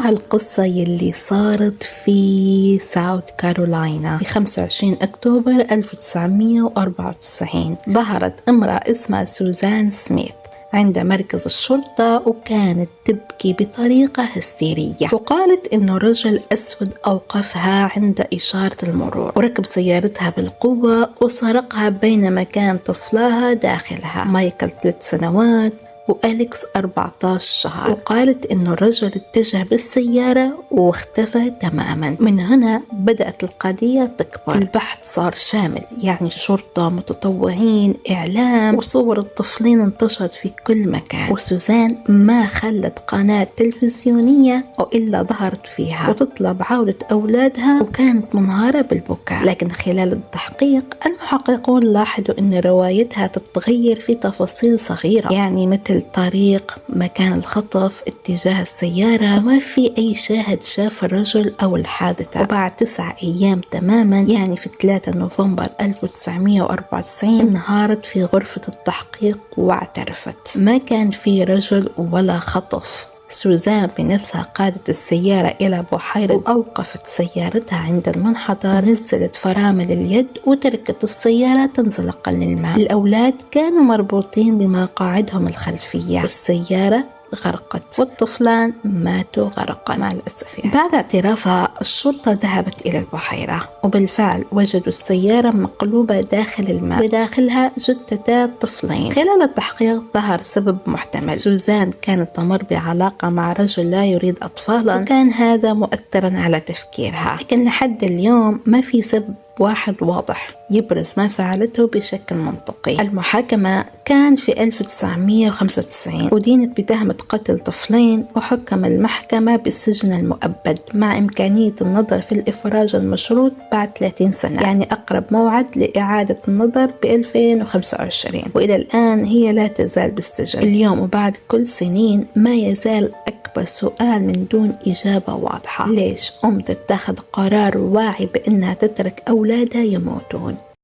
اسمعوا هالقصة يلي صارت في ساوث كارولاينا في 25 أكتوبر 1994. ظهرت امرأة اسمها سوزان سميث عند مركز الشرطة وكانت تبكي بطريقة هستيرية، وقالت إنه رجل أسود أوقفها عند إشارة المرور وركب سيارتها بالقوة وسرقها بينما كان طفلها داخلها، مايكل 3 سنوات وأليكس 14 شهر. وقالت إنه الرجل اتجه بالسيارة واختفى تماما. من هنا بدأت القضية تكبر، البحث صار شامل، يعني الشرطة، متطوعين، إعلام، وصور الطفلين انتشرت في كل مكان. وسوزان ما خلت قناة تلفزيونية إلا ظهرت فيها وتطلب عودة أولادها، وكانت منهارة بالبكاء. لكن خلال التحقيق المحققون لاحظوا إن روايتها تتغير في تفاصيل صغيرة، يعني مثل طريق مكان الخطف، اتجاه السيارة، وما في أي شاهد شاف الرجل أو الحادثة. وبعد 9 أيام تماما، يعني في 3 نوفمبر 1994، انهارت في غرفة التحقيق واعترفت ما كان في رجل ولا خطف. سوزان بنفسها قادت السيارة إلى بحيرة وأوقفت سيارتها عند المنحدر، نزلت فرامل اليد وتركت السيارة تنزلق للماء. الأولاد كانوا مربوطين بمقاعدهم الخلفية والسيارة غرقت، والطفلان ماتوا غرقا مع الأسف. بعد اعترافها الشرطة ذهبت إلى البحيرة، وبالفعل وجدوا السيارة مقلوبة داخل الماء بداخلها جثتا طفلين. خلال التحقيق ظهر سبب محتمل، سوزان كانت تمر بعلاقة مع رجل لا يريد أطفالا، وكان هذا مؤثرا على تفكيرها. لكن لحد اليوم ما في سبب واحد واضح يبرز ما فعلته بشكل منطقي. المحاكمة كان في 1995 ودينت بتهمة قتل طفلين، وحكم المحكمة بالسجن المؤبد مع إمكانية النظر في الإفراج المشروط بعد 30 سنة، يعني أقرب موعد لإعادة النظر ب 2025. وإلى الآن هي لا تزال بالسجن. اليوم وبعد كل سنين ما يزال أكبر سؤال من دون إجابة واضحة: ليش تتخذ قرار واعي بأنها تترك أولادها يموتون؟